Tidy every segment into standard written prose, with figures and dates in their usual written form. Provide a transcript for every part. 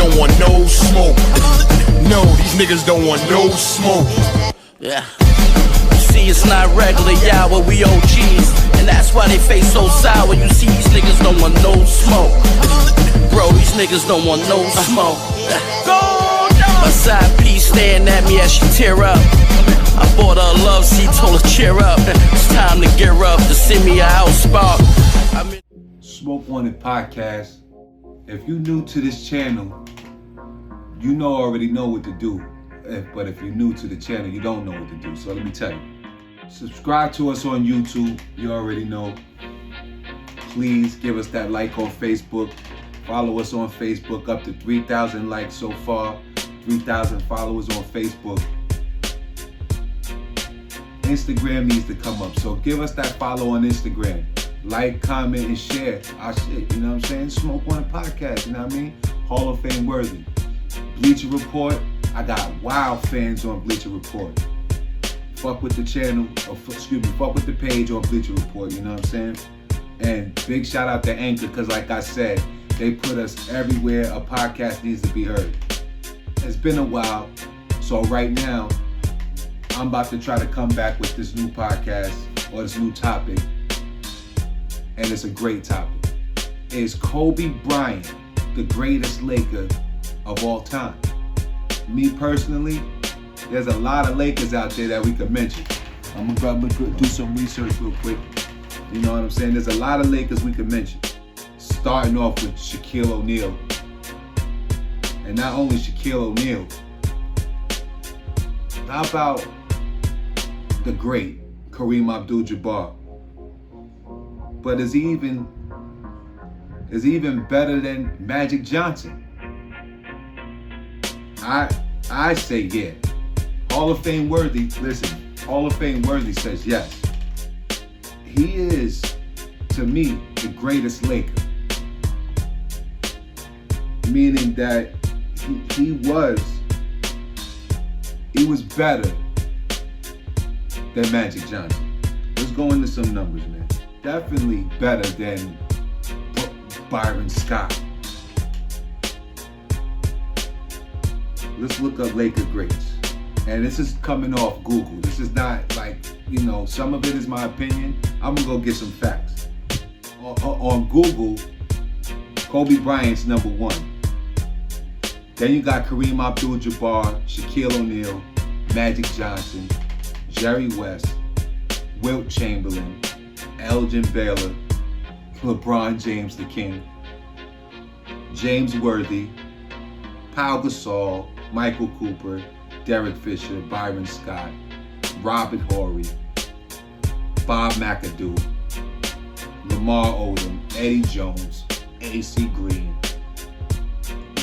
don't want no smoke. No, these niggas don't want no smoke. Yeah. You see, it's not regular, y'all, but we OGs. And that's why they face so sour. You see, these niggas don't want no smoke. Bro, these niggas don't want no smoke. My side piece staring at me as she tear up. I bought her a love seat, told her cheer up. It's time to gear up to send me a house spark. Smoke Wanted Podcast. If you're new to this channel, you already know what to do. But if you're new to the channel, you don't know what to do. So let me tell you. Subscribe to us on YouTube. You already know. Please give us that like on Facebook. Follow us on Facebook. Up to 3,000 likes so far. 3,000 followers on Facebook. Instagram needs to come up. So give us that follow on Instagram. Like, comment, and share our shit. You know what I'm saying? Smoke Wanted Podcast. You know what I mean? Hall of Fame worthy. Bleacher Report. I got wild fans on Bleacher Report. Fuck with the channel, fuck with the page on Bleacher Report, you know what I'm saying? And big shout out to Anchor, because like I said, they put us everywhere a podcast needs to be heard. It's been a while, so right now, I'm about to try to come back with this new podcast, or this new topic, and it's a great topic. Is Kobe Bryant the greatest Laker of all time? Me personally, there's a lot of Lakers out there that we could mention. I'm gonna do some research real quick. You know what I'm saying? There's a lot of Lakers we could mention. Starting off with Shaquille O'Neal. And not only Shaquille O'Neal, how about the great Kareem Abdul-Jabbar? But is he even better than Magic Johnson? I say yeah. Hall of Fame worthy, listen, Hall of Fame worthy says yes. He is, to me, the greatest Laker. Meaning that he was better than Magic Johnson. Let's go into some numbers, man. Definitely better than Byron Scott. Let's look up Laker greats. And this is coming off Google. This is not like, some of it is my opinion. I'm gonna go get some facts. On Google, Kobe Bryant's number one. Then you got Kareem Abdul-Jabbar, Shaquille O'Neal, Magic Johnson, Jerry West, Wilt Chamberlain, Elgin Baylor, LeBron James the King, James Worthy, Pau Gasol, Michael Cooper, Derek Fisher, Byron Scott, Robert Horry, Bob McAdoo, Lamar Odom, Eddie Jones, A.C. Green,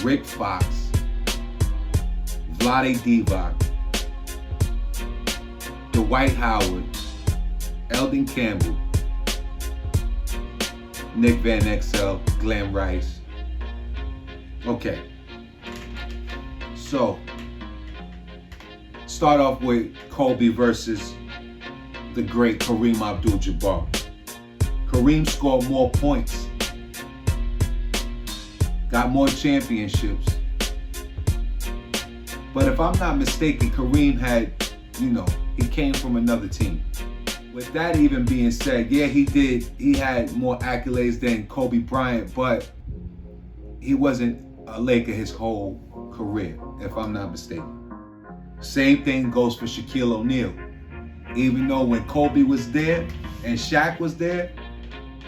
Rick Fox, Vlade Divac, Dwight Howard, Eldon Campbell, Nick Van Exel, Glenn Rice. Okay. So, start off with Kobe versus the great Kareem Abdul-Jabbar. Kareem scored more points, got more championships. But if I'm not mistaken, Kareem had, he came from another team. With that even being said, yeah, he had more accolades than Kobe Bryant, but he wasn't a Laker his whole career, if I'm not mistaken. Same thing goes for Shaquille O'Neal. Even though when Kobe was there and Shaq was there,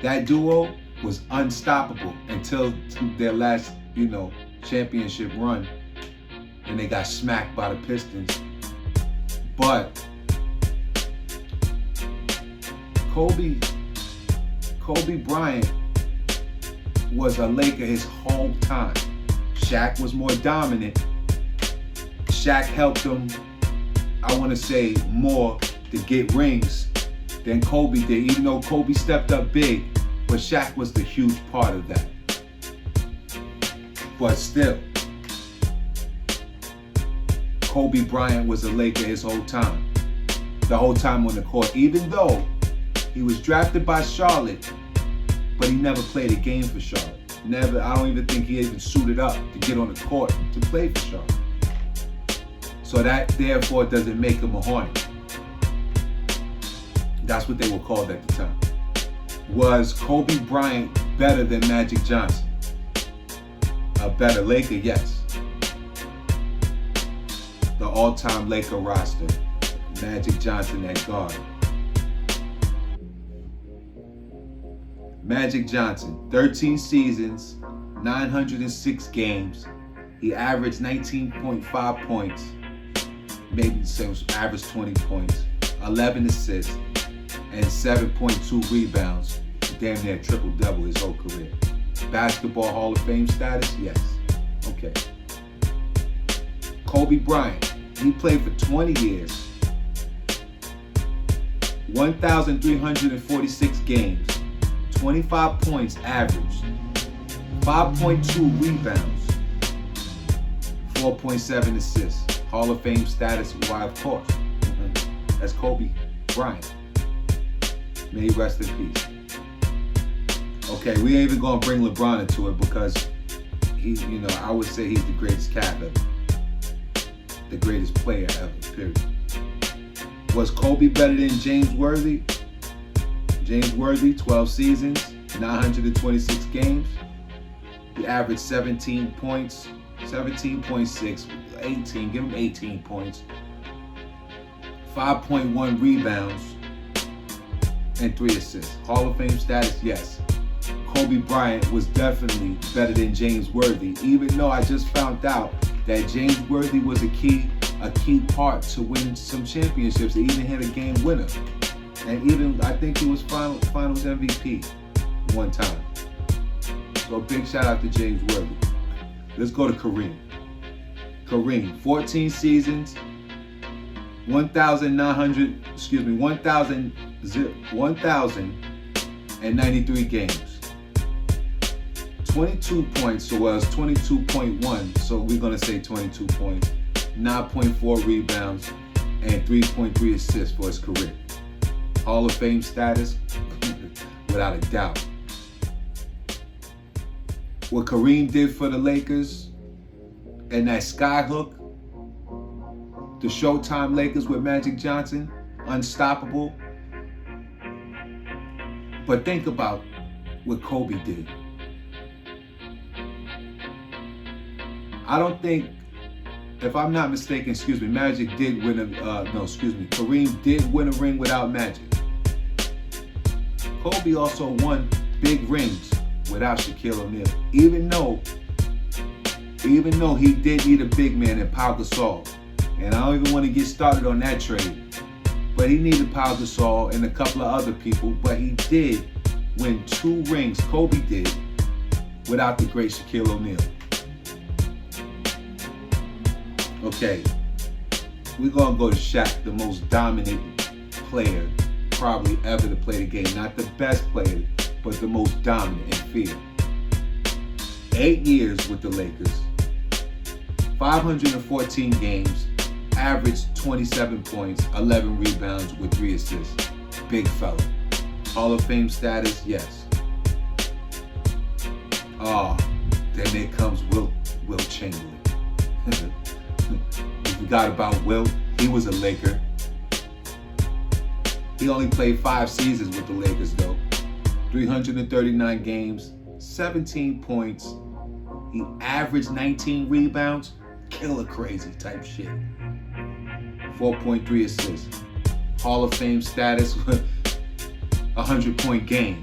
that duo was unstoppable until their last, championship run, and they got smacked by the Pistons. But Kobe Bryant was a Laker his whole time. Shaq was more dominant. Shaq helped him, I want to say, more to get rings than Kobe did, even though Kobe stepped up big, but Shaq was the huge part of that. But still, Kobe Bryant was a Laker his whole time. The whole time on the court, even though he was drafted by Charlotte, but he never played a game for Charlotte. Never. I don't even think he even suited up to get on the court to play for Charlotte. So that therefore doesn't make him a Hornet. That's what they were called at the time. Was Kobe Bryant better than Magic Johnson? A better Laker, yes. The all-time Laker roster, Magic Johnson at guard. Magic Johnson, 13 seasons, 906 games. He averaged 19.5 points, maybe so average 20 points, 11 assists, and 7.2 rebounds. Damn near triple-double his whole career. Basketball Hall of Fame status? Yes. Okay. Kobe Bryant, he played for 20 years, 1,346 games, 25 points averaged, 5.2 rebounds, 4.7 assists. Hall of Fame status, why of course. That's Kobe Bryant. May he rest in peace. Okay, we ain't even gonna bring LeBron into it because he's, I would say he's the greatest cat ever. The greatest player ever, period. Was Kobe better than James Worthy? James Worthy, 12 seasons, 926 games. He averaged 17 points, 17.6, 18, give him 18 points, 5.1 rebounds, and 3 assists. Hall of Fame status, yes. Kobe Bryant was definitely better than James Worthy, even though I just found out that James Worthy was a key part to win some championships. He even hit a game winner. And even, I think he was finals MVP one time. So big shout out to James Worthy. Let's go to Kareem. Kareem, 14 seasons, 1,093 games. 22 points, so it was 22.1, so we're gonna say 22 points, 9.4 rebounds, and 3.3 assists for his career. Hall of Fame status, without a doubt. What Kareem did for the Lakers and that skyhook, the Showtime Lakers with Magic Johnson, unstoppable. But think about what Kobe did. I don't think, if I'm not mistaken, Magic did win Kareem did win a ring without Magic. Kobe also won big rings without Shaquille O'Neal. Even though he did need a big man in Pau Gasol. And I don't even want to get started on that trade. But he needed Pau Gasol and a couple of other people. But he did win 2 rings, Kobe did, without the great Shaquille O'Neal. Okay, we're going to go to Shaq, the most dominant player probably ever to play the game. Not the best player, but the most dominant in field. 8 years with the Lakers, 514 games, averaged 27 points, 11 rebounds with 3 assists. Big fella. Hall of Fame status, yes. Then there comes Wilt Chamberlain. We forgot about Wilt. He was a Laker. He only played 5 seasons with the Lakers though. 339 games, 17 points. He averaged 19 rebounds. Killer crazy type shit. 4.3 assists. Hall of Fame status, 100-point game.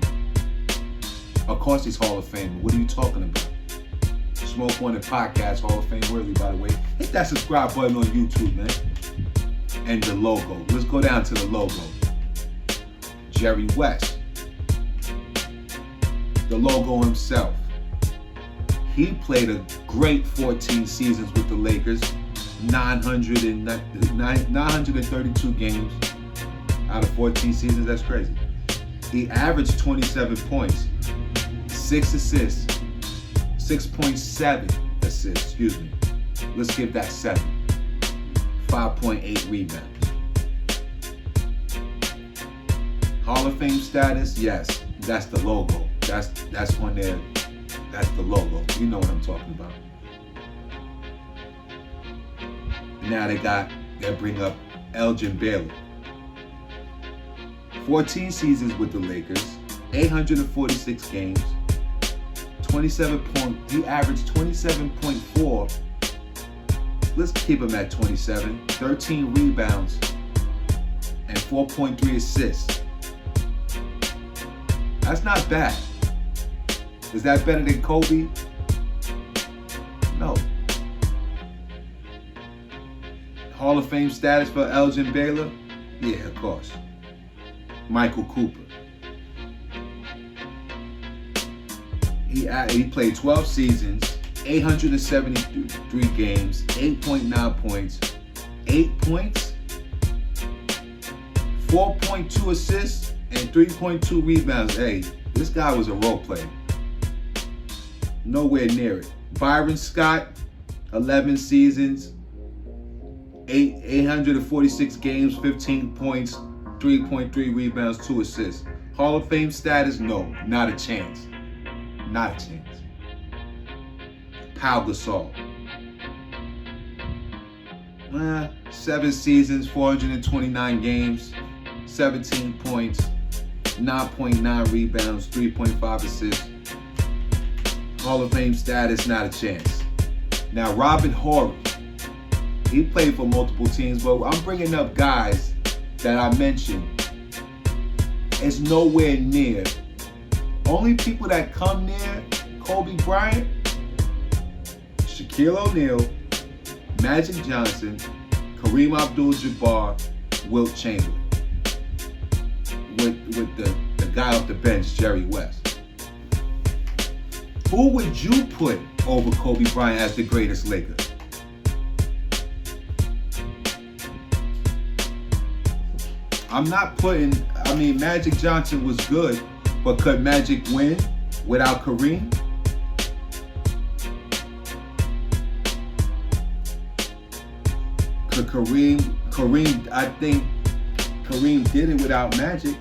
Of course he's Hall of Fame. What are you talking about? Smoke One and Podcast, Hall of Fame worthy, by the way. Hit that subscribe button on YouTube, man. And the logo. Let's go down to the logo. Jerry West. The logo himself. He played a great 14 seasons with the Lakers. 932 games out of 14 seasons. That's crazy. He averaged 27 points, 6 assists, 6.7 assists, Let's give that 7. 5.8 rebounds. Hall of Fame status, yes, that's the logo. That's on there. That's the logo. You know what I'm talking about. Now they bring up Elgin Baylor. 14 seasons with the Lakers, 846 games, he averaged 27.4. Let's keep him at 27. 13 rebounds and 4.3 assists. That's not bad. Is that better than Kobe? No. Hall of Fame status for Elgin Baylor? Yeah, of course. Michael Cooper. He played 12 seasons, 873 games, 8.9 points, 8 points, 4.2 assists, and 3.2 rebounds. Hey, this guy was a role player. Nowhere near it. Byron Scott, 11 seasons, 846 games, 15 points, 3.3 rebounds, 2 assists. Hall of Fame status? No, not a chance. Not a chance. Pau Gasol. 7 seasons, 429 games, 17 points, 9.9 rebounds, 3.5 assists. Hall of Fame status, not a chance. Now, Robert Horry. He played for multiple teams, but I'm bringing up guys that I mentioned. It's nowhere near. Only people that come near Kobe Bryant, Shaquille O'Neal, Magic Johnson, Kareem Abdul-Jabbar, Wilt Chamberlain. With the guy off the bench, Jerry West. Who would you put over Kobe Bryant as the greatest Laker? Magic Johnson was good, but could Magic win without Kareem? Could Kareem, I think Kareem did it without Magic.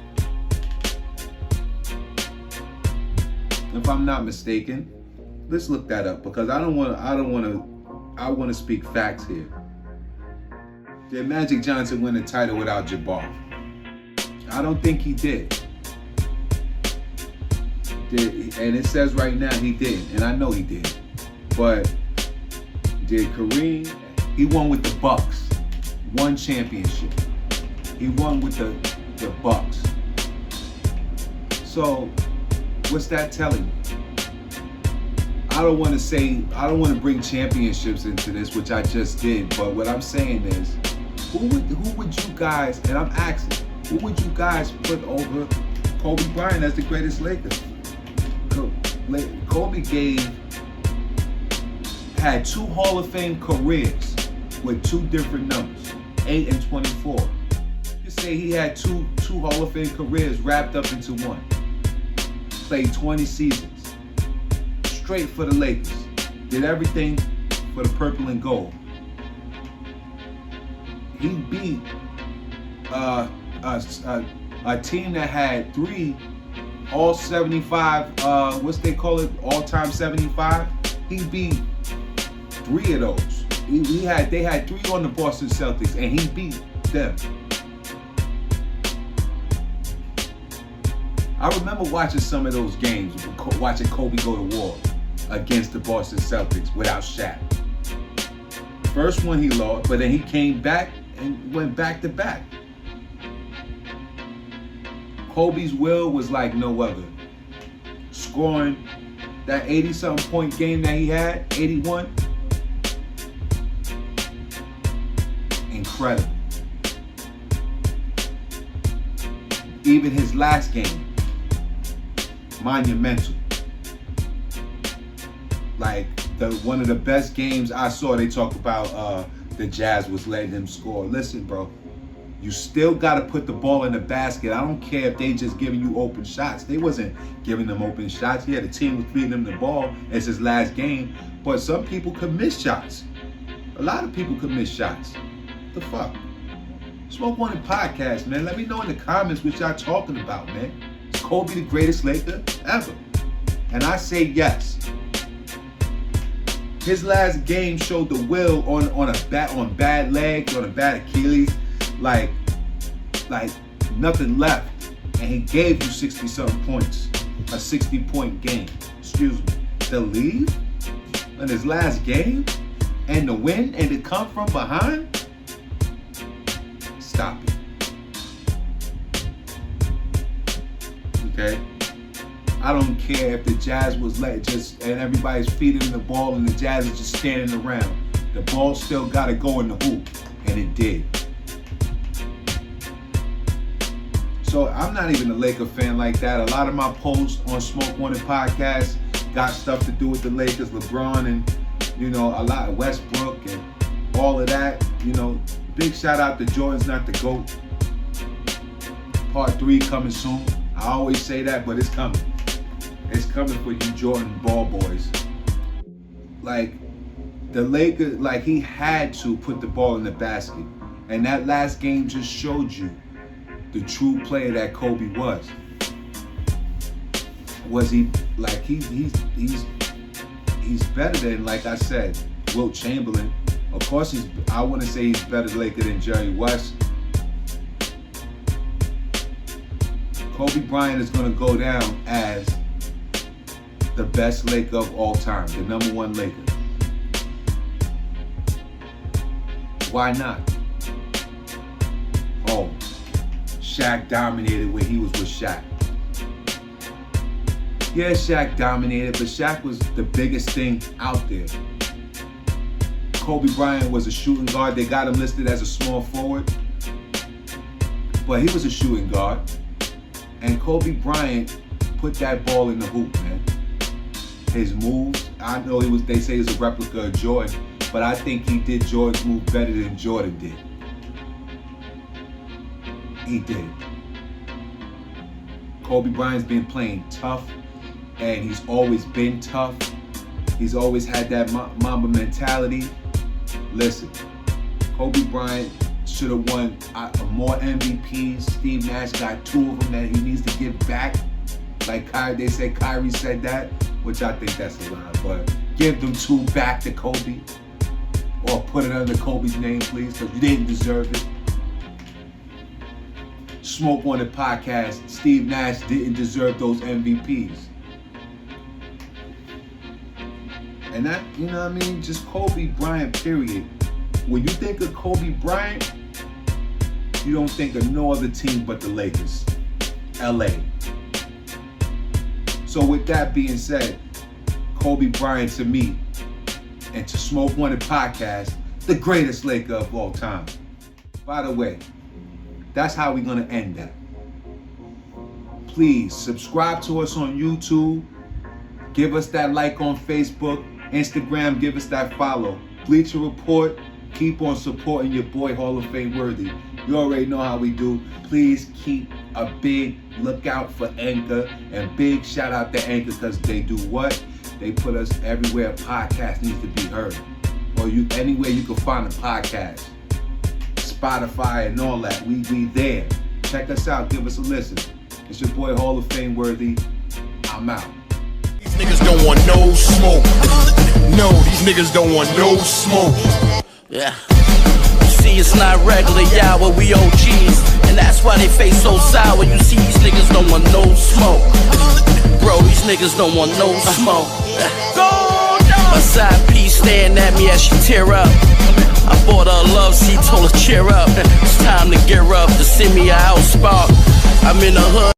If I'm not mistaken. Let's look that up because I want to speak facts here. Did Magic Johnson win the title without Jabbar? I don't think he did. And it says right now he did, and I know he did. But did Kareem? He won with the Bucks. One championship. He won with the Bucks. So, what's that telling you? I don't want to bring championships into this, which I just did, but what I'm saying is, who would you guys, and I'm asking, who would you guys put over Kobe Bryant as the greatest Laker? Kobe had 2 Hall of Fame careers with 2 different numbers, 8 and 24. You say he had two Hall of Fame careers wrapped up into one. Played 20 seasons, straight for the Lakers. Did everything for the purple and gold. He beat a team that had 3 all 75, all-time 75. He beat 3 of those. They had 3 on the Boston Celtics, and he beat them. I remember watching some of those games, watching Kobe go to war against the Boston Celtics without Shaq. First one he lost, but then he came back and went back to back. Kobe's will was like no other. Scoring that 80-something point game that he had, 81. Incredible. Even his last game, monumental. Like one of the best games I saw. They talk about the Jazz was letting him score. Listen, bro. You still got to put the ball in the basket. I don't care if they just giving you open shots. They wasn't giving them open shots. Yeah, the team was feeding them the ball. It's his last game. But some people could miss shots. A lot of people could miss shots. What the fuck? Smoke One podcast, man. Let me know in the comments what y'all talking about, man. Is Kobe the greatest Laker ever? And I say yes. His last game showed the will on bad legs, on a bad Achilles, like nothing left, and he gave you 60-something points, a 60-point game. Excuse me. To leave in his last game and to win and to come from behind. Stop it. Okay. I don't care if the Jazz was and everybody's feeding the ball and the Jazz is just standing around. The ball still got to go in the hoop, and it did. So I'm not even a Laker fan like that. A lot of my posts on Smoke Wanted Podcast got stuff to do with the Lakers, LeBron, and a lot of Westbrook and all of that. Big shout out to Jordan's not the GOAT. Part 3 coming soon. I always say that, but it's coming. It's coming for you Jordan ball boys. Like, the Lakers, he had to put the ball in the basket. And that last game just showed you the true player that Kobe was. Was he, he's better than, like I said, Wilt Chamberlain. Of course I want to say he's better Laker than Jerry West. Kobe Bryant is going to go down as the best Laker of all time, the #1 Laker. Why not? Oh, Shaq dominated when he was with Shaq. Yeah, Shaq dominated, but Shaq was the biggest thing out there. Kobe Bryant was a shooting guard. They got him listed as a small forward, but he was a shooting guard. And Kobe Bryant put that ball in the hoop, man. His moves, I know they say he's a replica of Jordan, but I think he did Jordan's move better than Jordan did. He did. Kobe Bryant's been playing tough, and he's always been tough. He's always had that Mamba mentality. Listen, Kobe Bryant should have won more MVPs. Steve Nash got 2 of them that he needs to give back. Like they said, Kyrie said that, which I think that's a lie. But give them 2 back to Kobe, or put it under Kobe's name, please, because you didn't deserve it. Smoke Wanted Podcast. Steve Nash didn't deserve those MVPs. And that, just Kobe Bryant, period. When you think of Kobe Bryant, you don't think of no other team but the Lakers, LA. So with that being said, Kobe Bryant to me, and to Smoke Wanted Podcast, the greatest Laker of all time. By the way, that's how we're gonna end that. Please subscribe to us on YouTube. Give us that like on Facebook, Instagram, give us that follow. Bleacher Report, keep on supporting your boy Hall of Fame worthy. You already know how we do. Please keep a big lookout for Anchor, and big shout out to Anchor, because they do what? They put us everywhere a podcast needs to be heard. Or anywhere you can find a podcast. Spotify and all that. We there. Check us out. Give us a listen. It's your boy Hall of Fame worthy. I'm out. These niggas don't want no smoke. No, these niggas don't want no smoke. Yeah. You see, it's not regular, y'all, but we OGs. And that's why they face so sour. You see, these niggas don't want no smoke. Bro, these niggas don't want no smoke. My side piece staring at me as she tear up. I bought her a love seat, told her cheer up. It's time to gear up to send me a house spark. I'm in the hood.